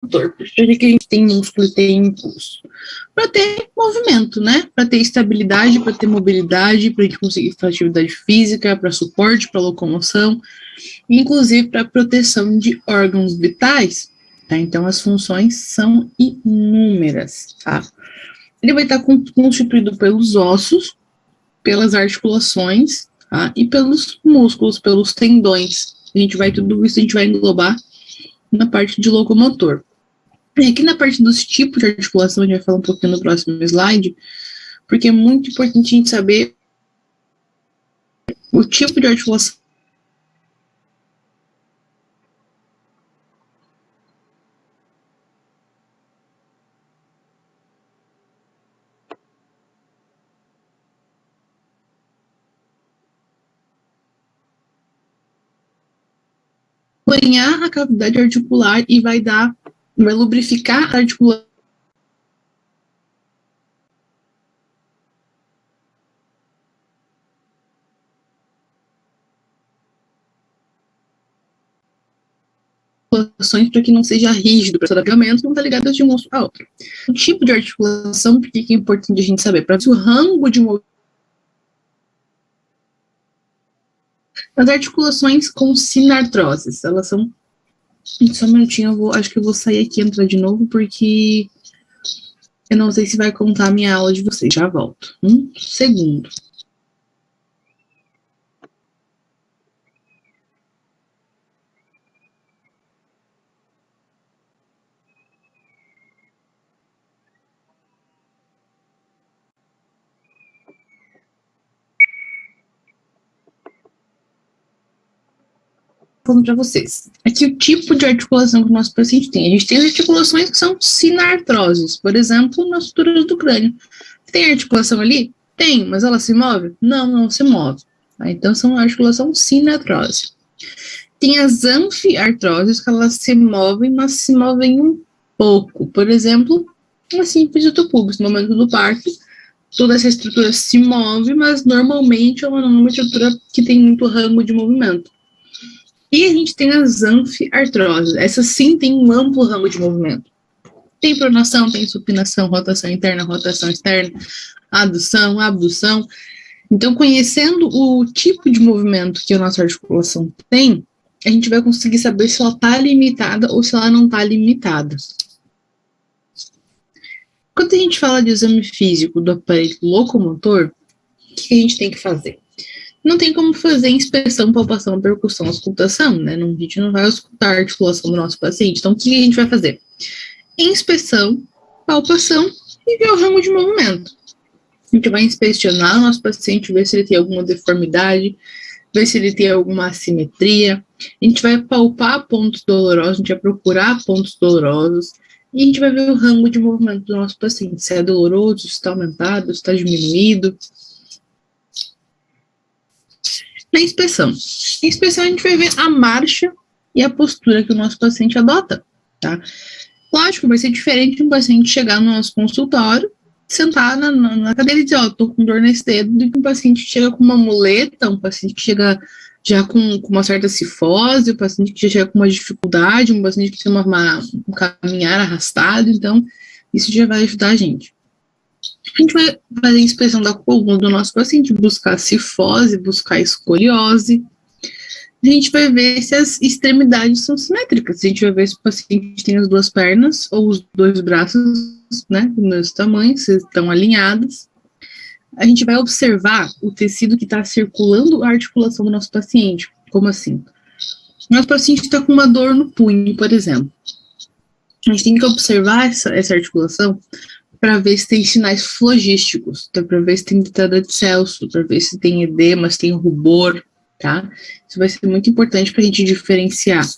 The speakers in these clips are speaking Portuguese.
motor. Por que a gente tem músculo e tem impulso? Para ter movimento, né? Para ter estabilidade, para ter mobilidade, para a gente conseguir fazer atividade física, para suporte, para locomoção, inclusive para proteção de órgãos vitais. Tá? Então, as funções são inúmeras. Tá? Ele vai estar constituído pelos ossos, pelas articulações, tá? E pelos músculos, pelos tendões. Tudo isso a gente vai englobar na parte de locomotor. E aqui na parte dos tipos de articulação, a gente vai falar um pouquinho no próximo slide, porque é muito importante a gente saber o tipo de articulação. Banhar a cavidade articular e vai lubrificar a articulação. Para que não seja rígido, para o ligamento não está ligado de um músculo a outro. O tipo de articulação, porque é importante a gente saber, para ver o rango de movimento. As articulações com sinartroses, elas são. Só um minutinho, acho que eu vou sair aqui e entrar de novo, porque eu não sei se vai contar a minha aula de vocês. Já volto. Um segundo. Falando para vocês. Aqui o tipo de articulação que o nosso paciente tem. A gente tem articulações que são sinartroses, por exemplo, nas estruturas do crânio. Tem articulação ali? Tem, mas ela se move? Não se move. Tá? Então, são articulação sinartrose. Tem as anfiartroses, que elas se movem, mas se movem um pouco. Por exemplo, a síntese do pubis, no momento do parto, toda essa estrutura se move, mas normalmente é uma estrutura que tem muito rango de movimento. E a gente tem as anfiartroses. Essas sim têm um amplo rango de movimento. Tem pronação, tem supinação, rotação interna, rotação externa, adução, abdução. Então, conhecendo o tipo de movimento que a nossa articulação tem, a gente vai conseguir saber se ela está limitada ou se ela não está limitada. Quando a gente fala de exame físico do aparelho locomotor, o que a gente tem que fazer? Não tem como fazer inspeção, palpação, percussão, auscultação, né? A gente não vai auscultar a articulação do nosso paciente. Então, o que a gente vai fazer? Inspeção, palpação e ver o rango de movimento. A gente vai inspecionar o nosso paciente, ver se ele tem alguma deformidade, ver se ele tem alguma assimetria. A gente vai palpar pontos dolorosos, a gente vai procurar pontos dolorosos e a gente vai ver o rango de movimento do nosso paciente, se é doloroso, se está aumentado, se está diminuído. Na inspeção. Na inspeção, a gente vai ver a marcha e a postura que o nosso paciente adota, tá? Lógico, vai ser diferente de um paciente chegar no nosso consultório, sentar na cadeira e dizer, tô com dor nesse dedo, do que um paciente que chega com uma muleta, um paciente que chega já com uma certa cifose, um paciente que já chega com uma dificuldade, um paciente que tem um caminhar arrastado, então isso já vai ajudar a gente. A gente vai fazer a inspeção da coluna do nosso paciente, buscar cifose, buscar escoliose. A gente vai ver se as extremidades são simétricas. A gente vai ver se o paciente tem as duas pernas ou os dois braços, né, do mesmo tamanho, se estão alinhados. A gente vai observar o tecido que está circulando a articulação do nosso paciente. Como assim? Nosso paciente está com uma dor no punho, por exemplo. A gente tem que observar essa articulação para ver se tem sinais flogísticos, tá? Para ver se tem ditada de Celso, para ver se tem edema, se tem rubor, tá? Isso vai ser muito importante para a gente diferenciar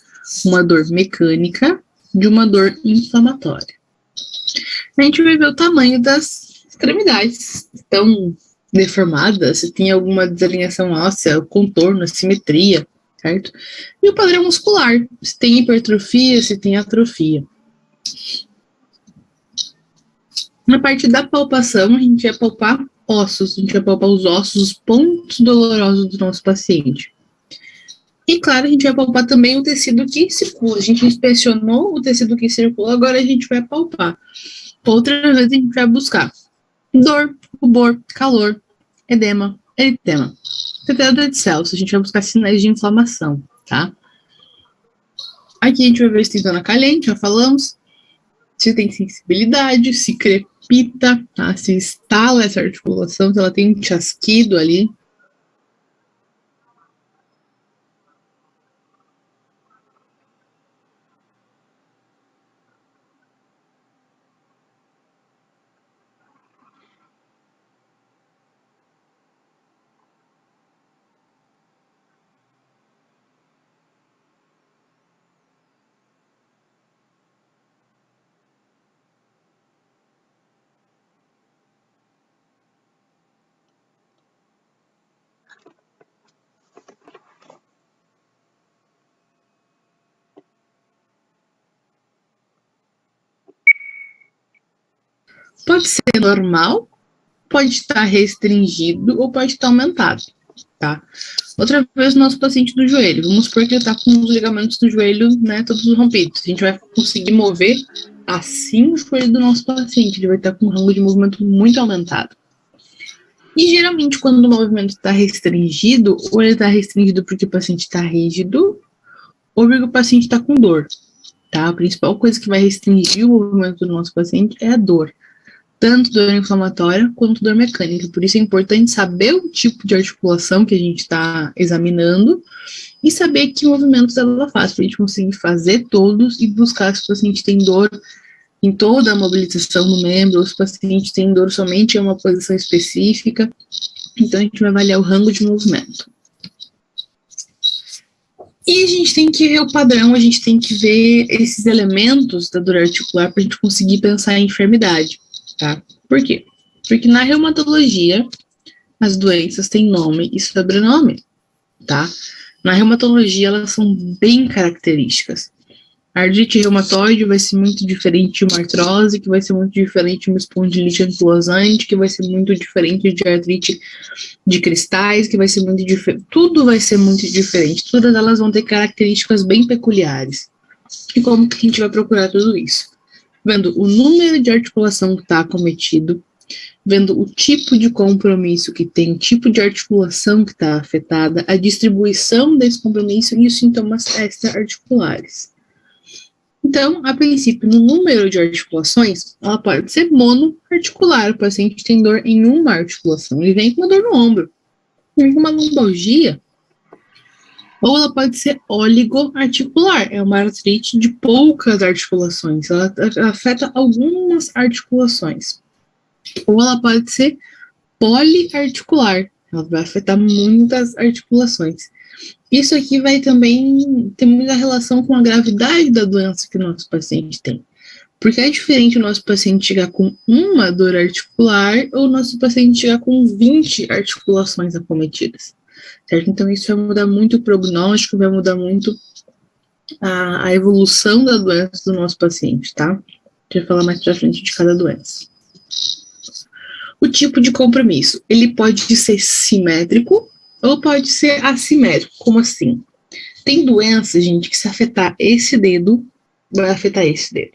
uma dor mecânica de uma dor inflamatória. A gente vai ver o tamanho das extremidades, estão deformadas, se tem alguma desalinhação óssea, contorno, assimetria, certo? E o padrão muscular, se tem hipertrofia, se tem atrofia. Na parte da palpação, a gente vai palpar ossos, a gente vai palpar os ossos, os pontos dolorosos do nosso paciente. E, claro, a gente vai palpar também o tecido que circula. A gente inspecionou o tecido que circula, agora a gente vai palpar. Outra vez a gente vai buscar dor, rubor, calor, edema, eritema, temperatura de Celsius. A gente vai buscar sinais de inflamação, tá? Aqui a gente vai ver se tem zona caliente, já falamos. Se tem sensibilidade, se crepita, tá? Se estala essa articulação, se ela tem um chasquido ali. Pode ser normal, pode estar restringido ou pode estar aumentado, tá? Outra vez, o nosso paciente do joelho. Vamos supor que ele está com os ligamentos do joelho, né, todos rompidos. A gente vai conseguir mover assim o joelho do nosso paciente. Ele vai estar com um rango de movimento muito aumentado. E geralmente, quando o movimento está restringido, ou ele está restringido porque o paciente está rígido, ou porque o paciente está com dor, tá? A principal coisa que vai restringir o movimento do nosso paciente é a dor. Tanto dor inflamatória quanto dor mecânica. Por isso é importante saber o tipo de articulação que a gente está examinando e saber que movimentos ela faz, para a gente conseguir fazer todos e buscar se o paciente tem dor em toda a mobilização do membro, ou se o paciente tem dor somente em uma posição específica. Então, a gente vai avaliar o rango de movimento. E a gente tem que ver o padrão, a gente tem que ver esses elementos da dor articular para a gente conseguir pensar em enfermidade, tá? Por quê? Porque na reumatologia, as doenças têm nome e sobrenome, tá? Na reumatologia, elas são bem características. A artrite reumatoide vai ser muito diferente de uma artrose, que vai ser muito diferente de uma espondilite anquilosante, que vai ser muito diferente de artrite de cristais, que vai ser muito diferente. Tudo vai ser muito diferente. Todas elas vão ter características bem peculiares. E como que a gente vai procurar tudo isso? Vendo o número de articulação que está acometido, vendo o tipo de compromisso que tem, o tipo de articulação que está afetada, a distribuição desse compromisso e os sintomas extra-articulares. Então, a princípio, no número de articulações, ela pode ser monoarticular. O paciente tem dor em uma articulação. Ele vem com uma dor no ombro, vem com uma lombalgia. Ou ela pode ser oligoarticular. É uma artrite de poucas articulações. Ela afeta algumas articulações. Ou ela pode ser poliarticular. Ela vai afetar muitas articulações. Isso aqui vai também ter muita relação com a gravidade da doença que o nosso paciente tem. Porque é diferente o nosso paciente chegar com uma dor articular ou o nosso paciente chegar com 20 articulações acometidas, certo? Então, isso vai mudar muito o prognóstico, vai mudar muito a evolução da doença do nosso paciente, tá? A gente vai falar mais pra frente de cada doença. O tipo de compromisso, ele pode ser simétrico ou pode ser assimétrico. Como assim? Tem doenças, gente, que se afetar esse dedo, vai afetar esse dedo.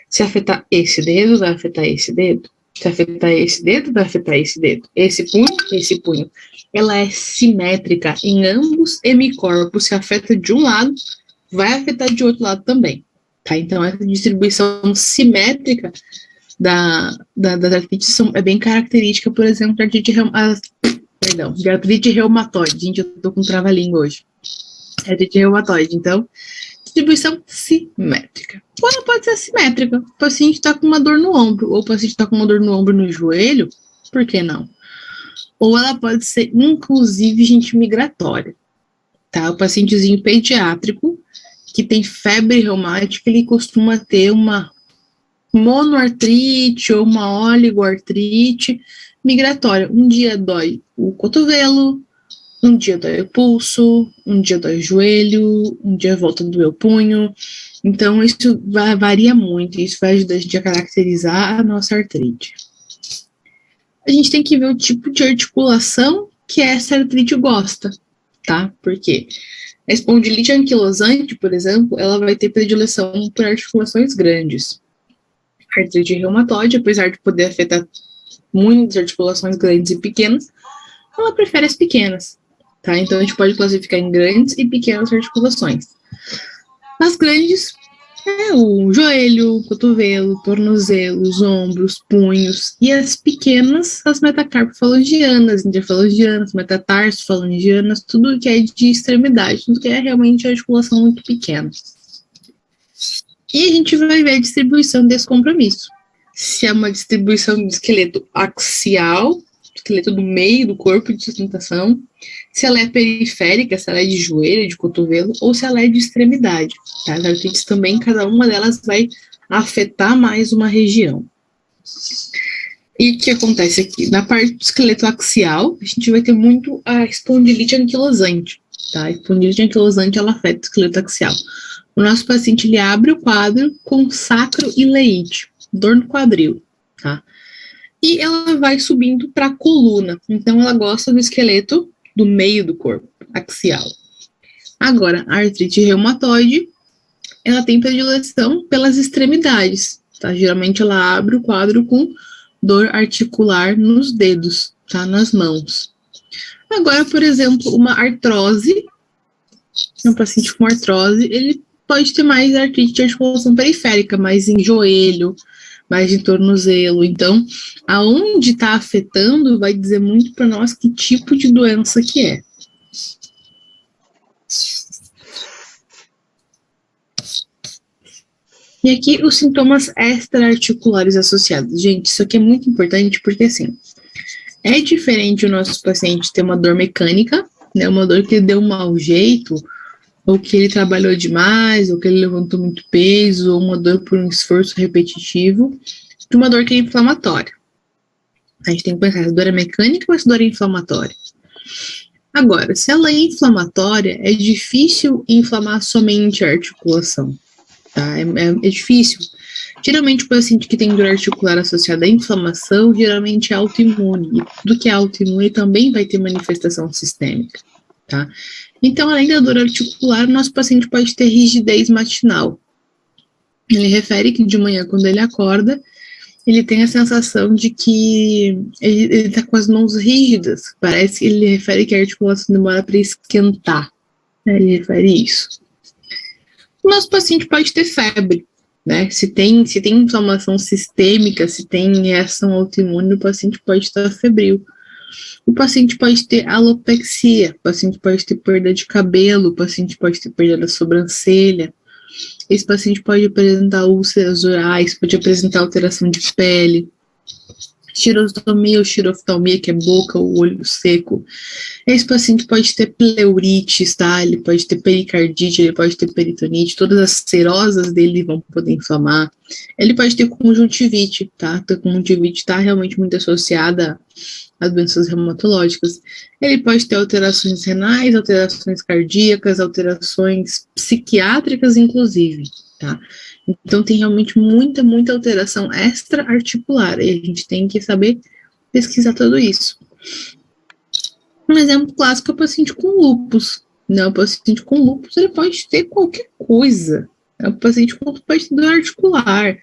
Se afetar esse dedo, vai afetar esse dedo. Se afetar esse dedo, vai afetar esse dedo. Esse punho. Ela é simétrica em ambos hemicorpos. Se afeta de um lado, vai afetar de outro lado também. Tá? Então, essa distribuição simétrica da artrite é bem característica, por exemplo, da artrite de artrite reumatoide. Gente, eu tô com trava-língua hoje. Artrite reumatoide, então, distribuição simétrica. Ou ela pode ser assimétrica. O paciente está com uma dor no ombro, ou o paciente está com uma dor no ombro no joelho, por que não? Ou ela pode ser, inclusive, gente, migratória. Tá? O pacientezinho pediátrico que tem febre reumática, ele costuma ter uma monoartrite ou uma oligoartrite migratória. Um dia dói o cotovelo, um dia dói o pulso, um dia dói o joelho, um dia volta a doer o punho. Então, isso varia muito, isso vai ajudar a gente a caracterizar a nossa artrite. A gente tem que ver o tipo de articulação que essa artrite gosta, tá? Porque A espondilite anquilosante, por exemplo, ela vai ter predileção por articulações grandes. A artrite reumatoide, apesar de poder afetar muitas articulações grandes e pequenas, ela prefere as pequenas, tá? Então, a gente pode classificar em grandes e pequenas articulações. As grandes é o joelho, o cotovelo, tornozelo, os ombros, punhos, e as pequenas, as metacarpofalangianas, interfalangianas, metatarsofalangianas, tudo que é de extremidade, tudo que é realmente articulação muito pequena. E a gente vai ver a distribuição desse compromisso. Se é uma distribuição de esqueleto axial, esqueleto do meio do corpo de sustentação, se ela é periférica, se ela é de joelho, de cotovelo, ou se ela é de extremidade. Tá? As artrites também, cada uma delas vai afetar mais uma região. E o que acontece aqui? Na parte do esqueleto axial, a gente vai ter muito a espondilite anquilosante. Tá? A espondilite anquilosante, ela afeta o esqueleto axial. O nosso paciente, ele abre o quadro com sacro e leite, dor no quadril, tá? E ela vai subindo para a coluna. Então, ela gosta do esqueleto do meio do corpo, axial. Agora, a artrite reumatoide, ela tem predileção pelas extremidades, tá? Geralmente, ela abre o quadro com dor articular nos dedos, tá? Nas mãos. Agora, por exemplo, uma artrose, um paciente com artrose, ele pode ter mais artrite de articulação periférica, mais em joelho, mais em tornozelo. Então, aonde está afetando vai dizer muito para nós que tipo de doença que é. E aqui os sintomas extra-articulares associados. Gente, isso aqui é muito importante porque, assim, é diferente o nosso paciente ter uma dor mecânica, né, uma dor que deu um mau jeito, ou que ele trabalhou demais, ou que ele levantou muito peso, ou uma dor por um esforço repetitivo, de uma dor que é inflamatória. A gente tem que pensar se a dor é mecânica ou se a dor é inflamatória. Agora, se ela é inflamatória, é difícil inflamar somente a articulação, tá? É difícil. Geralmente, o paciente que tem dor articular associada à inflamação, geralmente é autoimune. E tudo que é autoimune também vai ter manifestação sistêmica, tá? Então, além da dor articular, o nosso paciente pode ter rigidez matinal. Ele refere que de manhã, quando ele acorda, ele tem a sensação de que ele está com as mãos rígidas. Parece que ele refere que a articulação demora para esquentar. Ele refere isso. O nosso paciente pode ter febre, né? Se tem inflamação sistêmica, se tem reação autoimune, o paciente pode estar febril. O paciente pode ter alopecia, o paciente pode ter perda de cabelo, o paciente pode ter perda da sobrancelha. Esse paciente pode apresentar úlceras orais, pode apresentar alteração de pele, xerostomia ou xeroftalmia, que é boca ou olho seco. Esse paciente pode ter pleurites, tá? Ele pode ter pericardite, ele pode ter peritonite, todas as serosas dele vão poder inflamar. Ele pode ter conjuntivite, tá? A conjuntivite está realmente muito associada a doenças reumatológicas. Ele pode ter alterações renais, alterações cardíacas, alterações psiquiátricas, inclusive, tá? Então, tem realmente muita alteração extra-articular, e a gente tem que saber pesquisar tudo isso. Um exemplo clássico é o paciente com lúpus, né? O paciente com lúpus, ele pode ter qualquer coisa. O paciente com lúpus pode ter dor articular,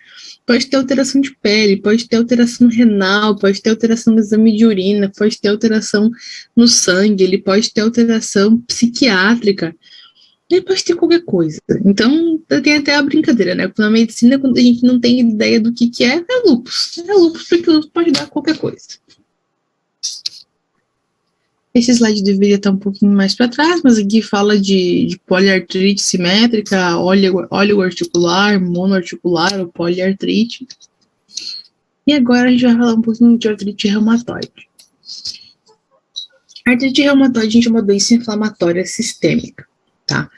pode ter alteração de pele, pode ter alteração renal, pode ter alteração no exame de urina, pode ter alteração no sangue, ele pode ter alteração psiquiátrica, ele pode ter qualquer coisa. Então, tem até a brincadeira, né? Na medicina, quando a gente não tem ideia do que é lúpus. É lúpus porque o lúpus pode dar qualquer coisa. Esse slide deveria estar um pouquinho mais para trás, mas aqui fala de poliartrite simétrica, oligoarticular, monoarticular ou poliartrite. E agora a gente vai falar um pouquinho de artrite reumatoide. A artrite reumatoide, gente, é uma doença inflamatória sistêmica, tá?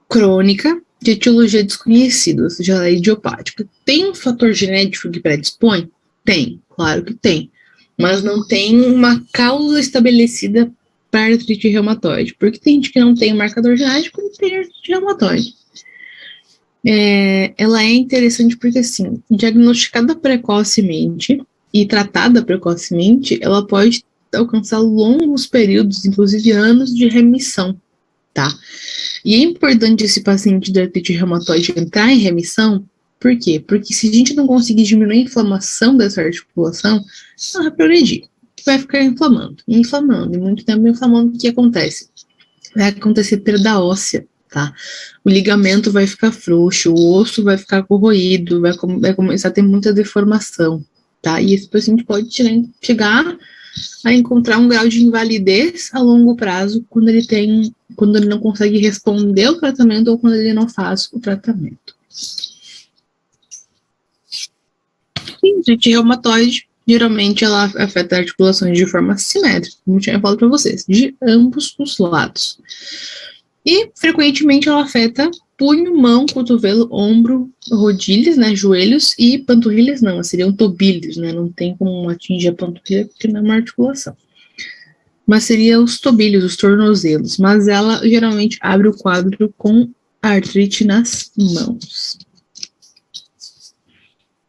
Crônica, de etiologia desconhecida, ou seja, ela é idiopática. Tem um fator genético que predispõe? Tem, claro que tem. Mas não tem uma causa estabelecida para a artrite reumatoide, porque tem gente que não tem marcador genético e tem artrite reumatoide. Ela é interessante porque, assim, diagnosticada precocemente e tratada precocemente, ela pode alcançar longos períodos, inclusive anos de remissão, tá? E é importante esse paciente de artrite reumatoide entrar em remissão, por quê? Porque se a gente não conseguir diminuir a inflamação dessa articulação, ela vai progredir, vai ficar inflamando, e muito tempo inflamando, o que acontece? Vai acontecer perda óssea, tá? O ligamento vai ficar frouxo, o osso vai ficar corroído, vai começar a ter muita deformação, tá? E esse paciente pode chegar a encontrar um grau de invalidez a longo prazo quando ele não consegue responder ao tratamento ou quando ele não faz o tratamento. E artrite reumatoide, geralmente ela afeta articulações de forma simétrica, como eu tinha falado para vocês, de ambos os lados. E, frequentemente, ela afeta punho, mão, cotovelo, ombro, rodilhas, né, joelhos, e panturrilhas não, seriam tobilhos, né, não tem como atingir a panturrilha porque não é uma articulação. Mas seria os tobilhos, os tornozelos, mas ela geralmente abre o quadro com artrite nas mãos.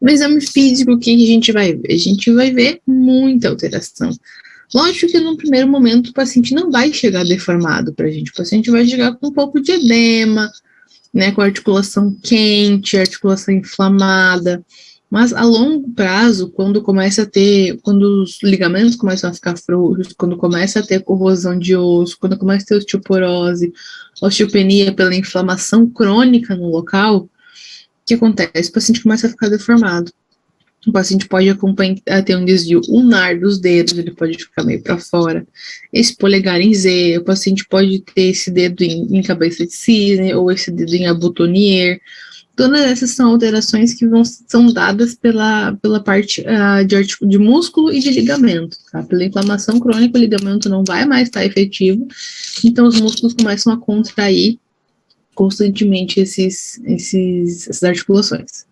No exame físico, o que a gente vai ver? A gente vai ver muita alteração. Lógico que no primeiro momento o paciente não vai chegar deformado para a gente, o paciente vai chegar com um pouco de edema, né, com a articulação quente, a articulação inflamada, mas a longo prazo, quando os ligamentos começam a ficar frouxos, quando começa a ter corrosão de osso, quando começa a ter osteoporose, osteopenia pela inflamação crônica no local, o que acontece? O paciente começa a ficar deformado. O paciente pode ter um desvio ulnar dos dedos, ele pode ficar meio para fora, esse polegar em Z, o paciente pode ter esse dedo em cabeça de cisne, ou esse dedo em abutonier. Todas essas são alterações que são dadas pela parte de músculo e de ligamento, tá? Pela inflamação crônica, o ligamento não vai mais estar efetivo, então os músculos começam a contrair constantemente essas articulações.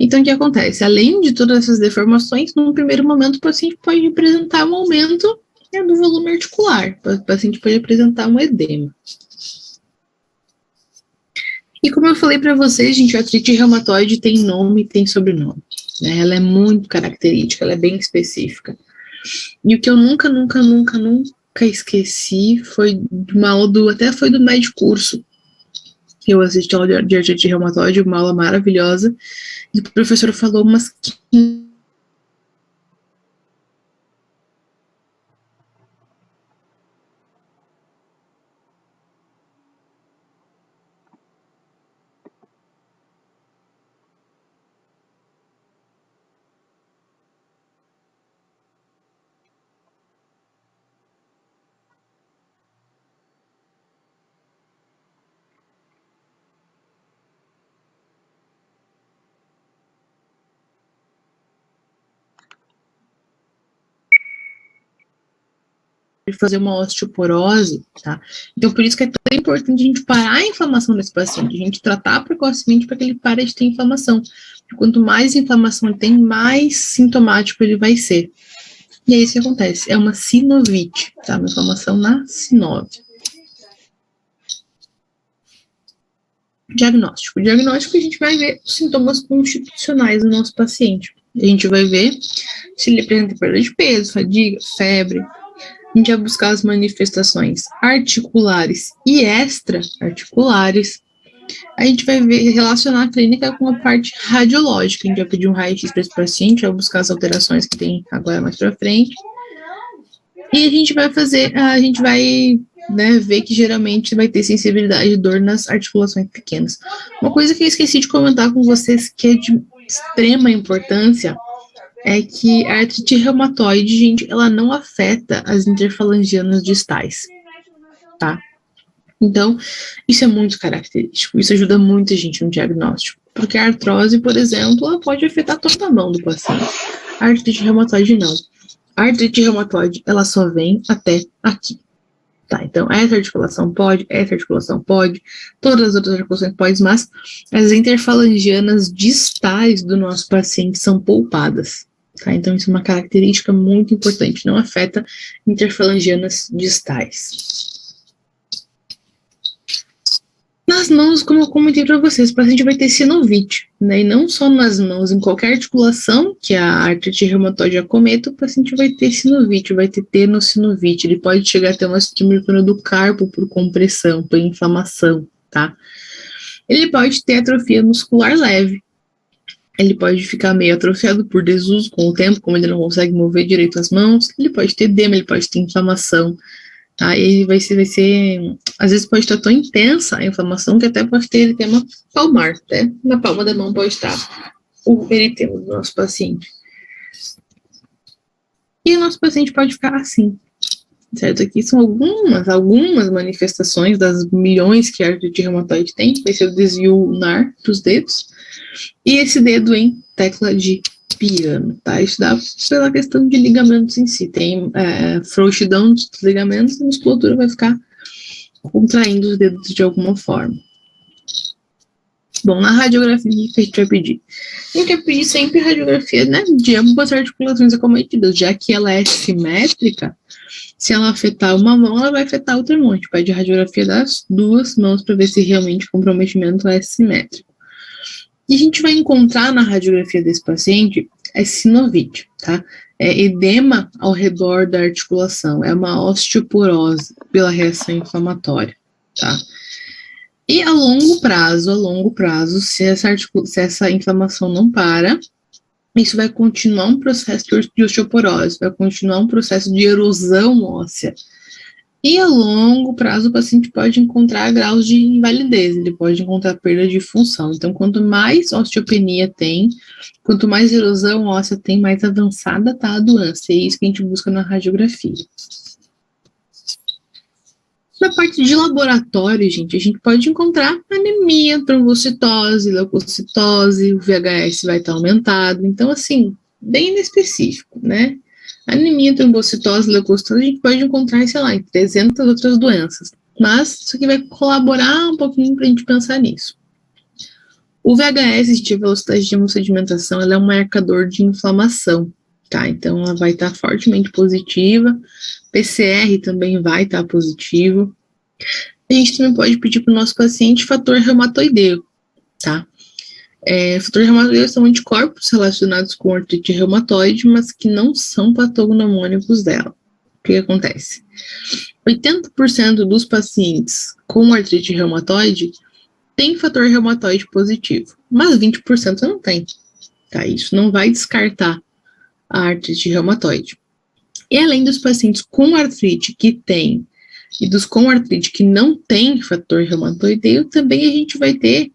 Então, o que acontece? Além de todas essas deformações, num primeiro momento, o paciente pode apresentar um aumento do volume articular, o paciente pode apresentar um edema. E como eu falei para vocês, gente, a artrite reumatoide tem nome e tem sobrenome, né? Ela é muito característica, ela é bem específica. E o que eu nunca esqueci foi de uma aula até foi do médio curso, que eu assisti a aula de artrite reumatoide, uma aula maravilhosa, e o professor falou umas de fazer uma osteoporose, tá? Então, por isso que é tão importante a gente parar a inflamação desse paciente, a gente tratar precocemente para que ele pare de ter inflamação. Quanto mais inflamação ele tem, mais sintomático ele vai ser. E é isso que acontece, é uma sinovite, tá? Uma inflamação na sinove. Diagnóstico. O diagnóstico a gente vai ver os sintomas constitucionais do nosso paciente. A gente vai ver se ele apresenta perda de peso, fadiga, febre. A gente vai buscar as manifestações articulares e extra-articulares. A gente vai relacionar a clínica com a parte radiológica. A gente vai pedir um raio-x para esse paciente, vai buscar as alterações que tem agora mais para frente. E a gente vai ver que geralmente vai ter sensibilidade e dor nas articulações pequenas. Uma coisa que eu esqueci de comentar com vocês, que é de extrema importância, é que a artrite reumatoide, gente, ela não afeta as interfalangianas distais, tá? Então, isso é muito característico, isso ajuda muito a gente no diagnóstico, porque a artrose, por exemplo, ela pode afetar toda a mão do paciente. A artrite reumatoide não. A artrite reumatoide, ela só vem até aqui, tá? Então, essa articulação pode, todas as outras articulações podem, mas as interfalangianas distais do nosso paciente são poupadas. Tá? Então, isso é uma característica muito importante, não afeta interfalangianas distais. Nas mãos, como eu comentei para vocês, o paciente vai ter sinovite, né? E não só nas mãos, em qualquer articulação que a artrite reumatoide acometa, o paciente vai ter sinovite, vai ter tenossinovite. Ele pode chegar a ter uma síndrome do carpo por compressão, por inflamação, tá? Ele pode ter atrofia muscular leve. Ele pode ficar meio atrofiado por desuso com o tempo, como ele não consegue mover direito as mãos. Ele pode ter edema, ele pode ter inflamação. Tá? E vai ser, às vezes pode estar tão intensa a inflamação que até pode ter eritema palmar, até na palma da mão pode estar o eritema do nosso paciente. E o nosso paciente pode ficar assim, certo? Aqui são algumas manifestações das milhões que a artrite reumatoide tem, vai ser o desvio ulnar dos dedos, e esse dedo em tecla de piano, tá? Isso dá pela questão de ligamentos em si. Tem frouxidão dos ligamentos e a musculatura vai ficar contraindo os dedos de alguma forma. Bom, na radiografia, o que a gente vai pedir? A gente vai pedir sempre radiografia, né, de ambas as articulações acometidas, já que ela é simétrica. Se ela afetar uma mão, ela vai afetar outra mão. A gente pede radiografia das duas mãos para ver se realmente o comprometimento é simétrico. E a gente vai encontrar na radiografia desse paciente sinovite, tá? É edema ao redor da articulação, é uma osteoporose pela reação inflamatória, tá? E a longo prazo, se essa inflamação não para, isso vai continuar um processo de osteoporose, vai continuar um processo de erosão óssea. E a longo prazo o paciente pode encontrar graus de invalidez, ele pode encontrar perda de função. Então, quanto mais osteopenia tem, quanto mais erosão óssea tem, mais avançada está a doença. E é isso que a gente busca na radiografia. Na parte de laboratório, gente, a gente pode encontrar anemia, trombocitose, leucocitose, o VHS vai estar aumentado. Então, assim, bem específico, né? Anemia, trombocitose, leucocitose, a gente pode encontrar, sei lá, em 300 outras doenças. Mas isso aqui vai colaborar um pouquinho para a gente pensar nisso. O VHS, de velocidade de hemossedimentação, ela é um marcador de inflamação, tá? Então, ela vai estar fortemente positiva. PCR também vai estar positivo. A gente também pode pedir para o nosso paciente fator reumatoideu, tá? Fator reumatoideu são anticorpos relacionados com artrite reumatoide, mas que não são patognomônicos dela. O que acontece? 80% dos pacientes com artrite reumatoide tem fator reumatoide positivo, mas 20% não tem, tá? Isso não vai descartar a artrite reumatoide. E além dos pacientes com artrite que tem e dos com artrite que não tem fator reumatoideu, também a gente vai ter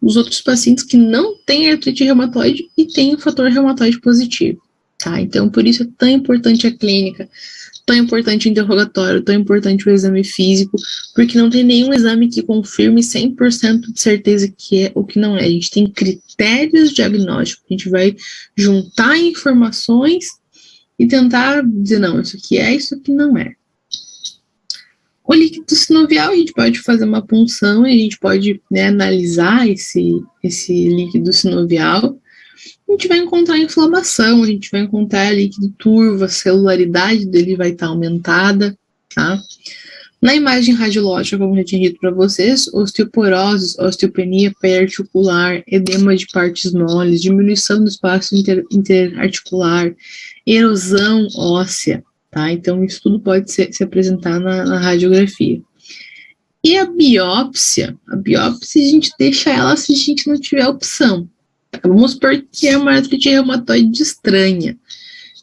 os outros pacientes que não têm artrite reumatoide e têm o fator reumatoide positivo, tá? Então, por isso é tão importante a clínica, tão importante o interrogatório, tão importante o exame físico, porque não tem nenhum exame que confirme 100% de certeza que é ou que não é. A gente tem critérios diagnósticos, a gente vai juntar informações e tentar dizer, não, isso aqui é, isso aqui não é. O líquido sinovial, a gente pode fazer uma punção e a gente pode, né, analisar esse líquido sinovial. A gente vai encontrar inflamação, a gente vai encontrar líquido turvo, a celularidade dele vai estar aumentada, tá? Na imagem radiológica, como eu já tinha dito para vocês, osteoporose, osteopenia periarticular, edema de partes moles, diminuição do espaço interarticular, erosão óssea, tá? Então, isso tudo pode se apresentar na radiografia. E a biópsia, a gente deixa ela se a gente não tiver opção. Vamos supor que é uma artrite reumatoide estranha,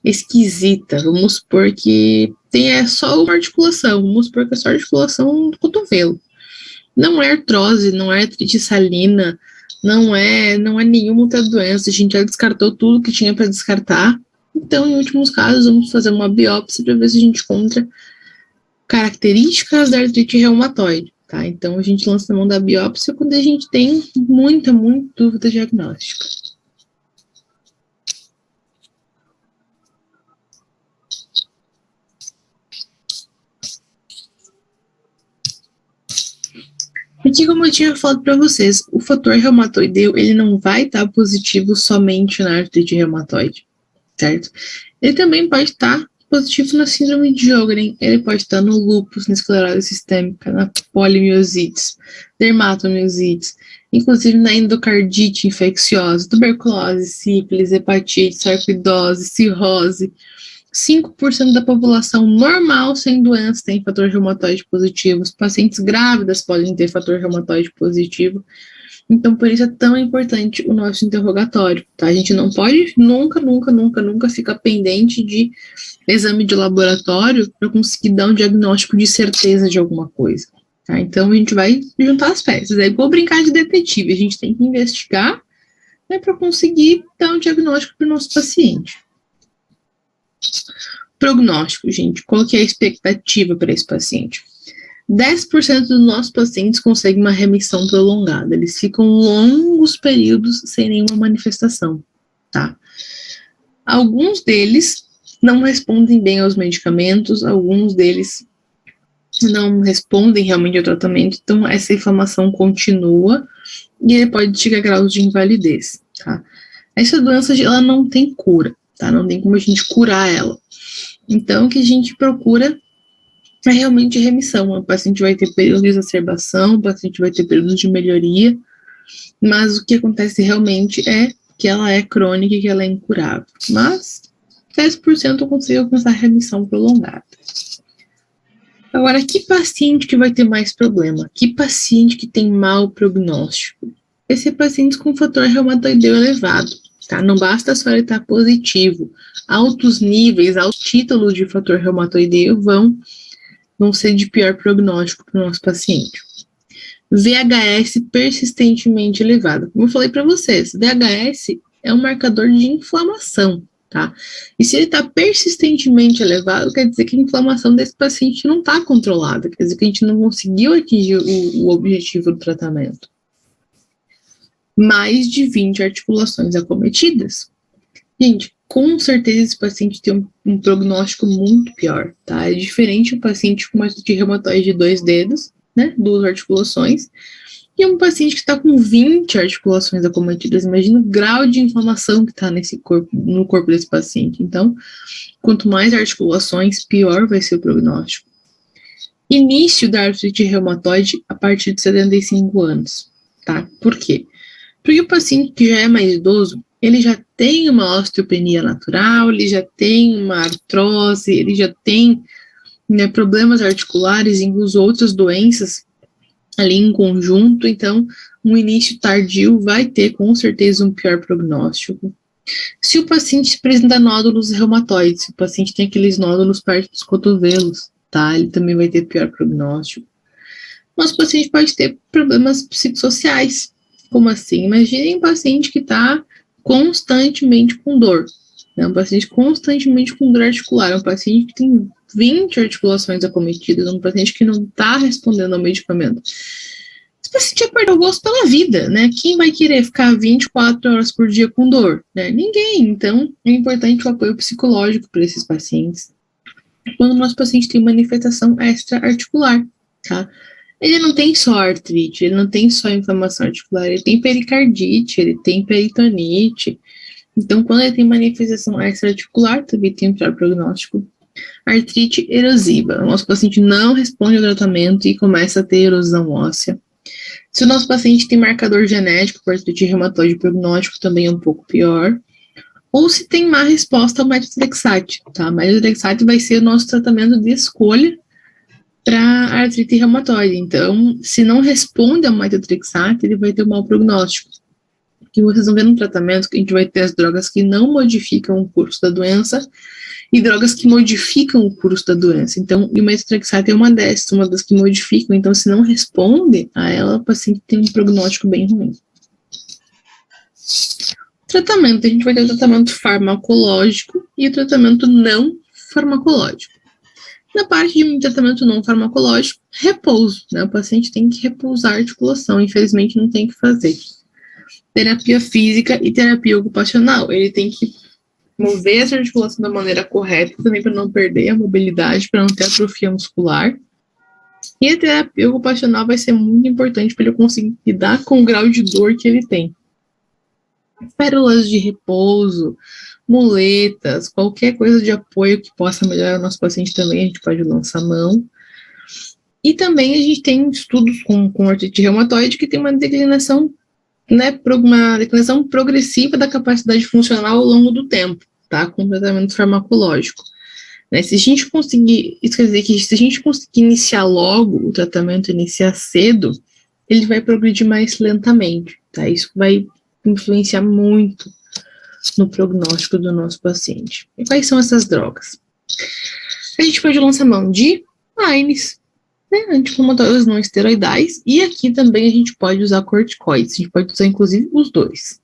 esquisita. Vamos supor que tem só uma articulação. Vamos supor que é só articulação do cotovelo. Não é artrose, não é artrite salina, não é nenhuma outra doença. A gente já descartou tudo que tinha para descartar. Então, em últimos casos, vamos fazer uma biópsia para ver se a gente encontra características da artrite reumatoide, tá? Então, a gente lança a mão da biópsia quando a gente tem muita dúvida diagnóstica. Aqui, como eu tinha falado para vocês, o fator reumatoideu, ele não vai estar positivo somente na artrite reumatoide, certo? Ele também pode estar positivo na síndrome de Sjögren, ele pode estar no lúpus, na esclerose sistêmica, na polimiosites, dermatomiosites, inclusive na endocardite infecciosa, tuberculose, sífilis, hepatite, sarcoidose, cirrose. 5% da população normal sem doença tem fator reumatoide positivo. Os pacientes grávidas podem ter fator reumatoide positivo. Então, por isso é tão importante o nosso interrogatório, tá? A gente não pode nunca ficar pendente de exame de laboratório para conseguir dar um diagnóstico de certeza de alguma coisa, tá? Então, a gente vai juntar as peças. É igual brincar de detetive, a gente tem que investigar, né, para conseguir dar um diagnóstico para o nosso paciente. Prognóstico, gente, qual que é a expectativa para esse paciente? 10% dos nossos pacientes conseguem uma remissão prolongada, eles ficam longos períodos sem nenhuma manifestação, tá? Alguns deles não respondem bem aos medicamentos, alguns deles não respondem realmente ao tratamento, então essa inflamação continua e ele pode chegar a graus de invalidez, tá? Essa doença, ela não tem cura, tá? Não tem como a gente curar ela. Então, o que a gente procura é realmente remissão. O paciente vai ter períodos de exacerbação, o paciente vai ter períodos de melhoria, mas o que acontece realmente é que ela é crônica e que ela é incurável. Mas 10% consegue alcançar remissão prolongada. Agora, que paciente que vai ter mais problema? Que paciente que tem mau prognóstico? Esse é paciente com fator reumatoideu elevado, tá? Não basta só ele estar positivo. Altos níveis, altos títulos de fator reumatoideu vão ser de pior prognóstico para o nosso paciente. VHS persistentemente elevado. Como eu falei para vocês, VHS é um marcador de inflamação, tá? E se ele está persistentemente elevado, quer dizer que a inflamação desse paciente não está controlada, quer dizer que a gente não conseguiu atingir o objetivo do tratamento. Mais de 20 articulações acometidas. Gente, com certeza esse paciente tem um prognóstico muito pior, tá? É diferente um paciente com uma artrite reumatoide de 2 dedos, né, 2 articulações, e um paciente que está com 20 articulações acometidas. Imagina o grau de inflamação que está no corpo desse paciente. Então, quanto mais articulações, pior vai ser o prognóstico. Início da artrite reumatoide a partir de 75 anos, tá? Por quê? Porque o paciente que já é mais idoso, ele já tem uma osteopenia natural, ele já tem uma artrose, ele já tem, né, problemas articulares, incluso outras doenças ali em conjunto, então um início tardio vai ter com certeza um pior prognóstico. Se o paciente apresenta nódulos reumatoides, se o paciente tem aqueles nódulos perto dos cotovelos, tá, ele também vai ter pior prognóstico. Mas o paciente pode ter problemas psicossociais. Como assim? Imaginem um paciente que está constantemente com dor, né? Um paciente constantemente com dor articular, um paciente que tem 20 articulações acometidas, um paciente que não está respondendo ao medicamento. Esse paciente já perdeu o gosto pela vida, né? Quem vai querer ficar 24 horas por dia com dor? Né? Ninguém. Então, é importante o apoio psicológico para esses pacientes. Quando o nosso paciente tem manifestação extra-articular, tá? Ele não tem só artrite, ele não tem só inflamação articular, ele tem pericardite, ele tem peritonite. Então, quando ele tem manifestação extra-articular, também tem um pior prognóstico. Artrite erosiva. O nosso paciente não responde ao tratamento e começa a ter erosão óssea. Se o nosso paciente tem marcador genético por artrite reumatoide, o prognóstico também é um pouco pior. Ou se tem má resposta ao metotrexate, tá? O metotrexate vai ser o nosso tratamento de escolha para artrite reumatoide. Então, se não responde ao metotrexate, ele vai ter um mau prognóstico. Porque vocês vão ver no tratamento que a gente vai ter as drogas que não modificam o curso da doença e drogas que modificam o curso da doença. Então, o metotrexate é uma das que modificam. Então, se não responde a ela, o paciente tem um prognóstico bem ruim. Tratamento, a gente vai ter o tratamento farmacológico e o tratamento não farmacológico. Na parte de tratamento não farmacológico, repouso, né? O paciente tem que repousar a articulação, infelizmente não tem que fazer. Terapia física e terapia ocupacional, ele tem que mover essa articulação da maneira correta, também para não perder a mobilidade, para não ter atrofia muscular. E a terapia ocupacional vai ser muito importante para ele conseguir lidar com o grau de dor que ele tem. pérolas de repouso, muletas, qualquer coisa de apoio que possa melhorar o nosso paciente também, a gente pode lançar mão. E também a gente tem estudos com artrite reumatoide que tem uma declinação, né, uma declinação progressiva da capacidade funcional ao longo do tempo, tá? Com tratamento farmacológico. Né? Se a gente conseguir, isso quer dizer que se a gente conseguir iniciar logo o tratamento, iniciar cedo, ele vai progredir mais lentamente, tá? Isso vai influenciar muito no prognóstico do nosso paciente. E quais são essas drogas? A gente pode lançar mão de AINES, né, anti-inflamatórios não esteroidais, e aqui também a gente pode usar corticoides, a gente pode usar inclusive os dois.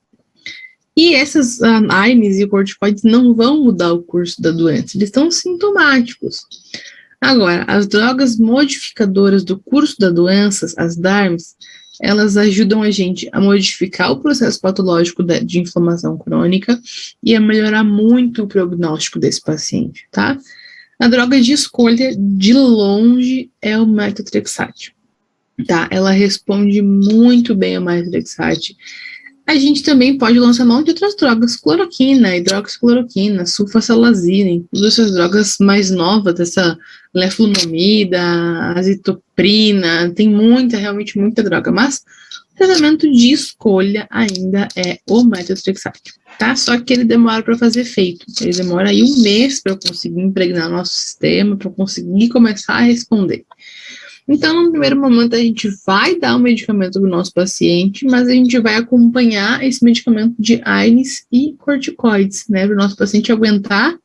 E essas AINES e corticoides não vão mudar o curso da doença, eles estão sintomáticos. Agora, as drogas modificadoras do curso da doença, as DARMs, elas ajudam a gente a modificar o processo patológico de inflamação crônica e a melhorar muito o prognóstico desse paciente, tá? A droga de escolha, de longe, é o metotrexate, tá? Ela responde muito bem ao metotrexate. A gente também pode lançar mão de outras drogas, cloroquina, hidroxicloroquina, sulfasalazina, todas essas drogas mais novas, essa leflunomida, azitoprina, tem realmente muita droga, mas o tratamento de escolha ainda é o metotrexate, tá? Só que ele demora para fazer efeito, ele demora aí 1 mês para conseguir impregnar nosso sistema, para conseguir começar a responder. Então, no primeiro momento, a gente vai dar o medicamento para o nosso paciente, mas a gente vai acompanhar esse medicamento de AINES e corticoides, né, para o nosso paciente aguentar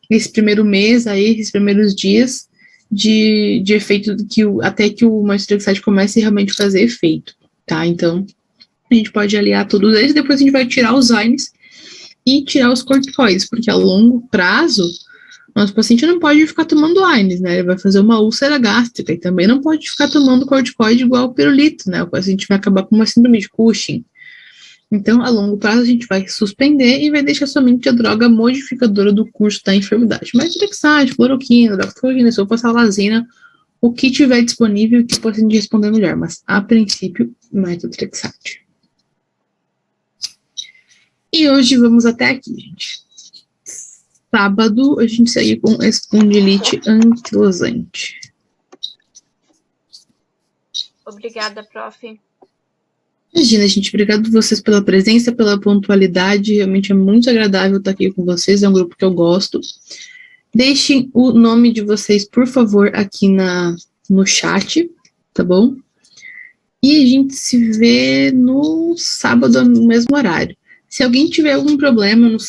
esse primeiro mês, aí, esses primeiros dias de efeito, até que o metotrexate comece a realmente fazer efeito, tá? Então, a gente pode aliar todos eles, depois a gente vai tirar os AINES e tirar os corticoides, porque a longo prazo, nosso paciente não pode ficar tomando AINES, né? Ele vai fazer uma úlcera gástrica e também não pode ficar tomando corticoide igual o pirulito, né? O paciente vai acabar com uma síndrome de Cushing. Então, a longo prazo, a gente vai suspender e vai deixar somente a droga modificadora do curso da enfermidade. Metotrexate, cloroquina, doxorubicina, sulfasalazina, o que tiver disponível que o paciente responder melhor, mas, a princípio, metotrexate. E hoje vamos até aqui, gente. Sábado, a gente segue com espondilite anquilosante. Obrigada, prof. Imagina, gente, obrigado a vocês pela presença, pela pontualidade, realmente é muito agradável estar aqui com vocês, é um grupo que eu gosto. Deixem o nome de vocês, por favor, aqui no chat, tá bom? E a gente se vê no sábado, no mesmo horário. Se alguém tiver algum problema no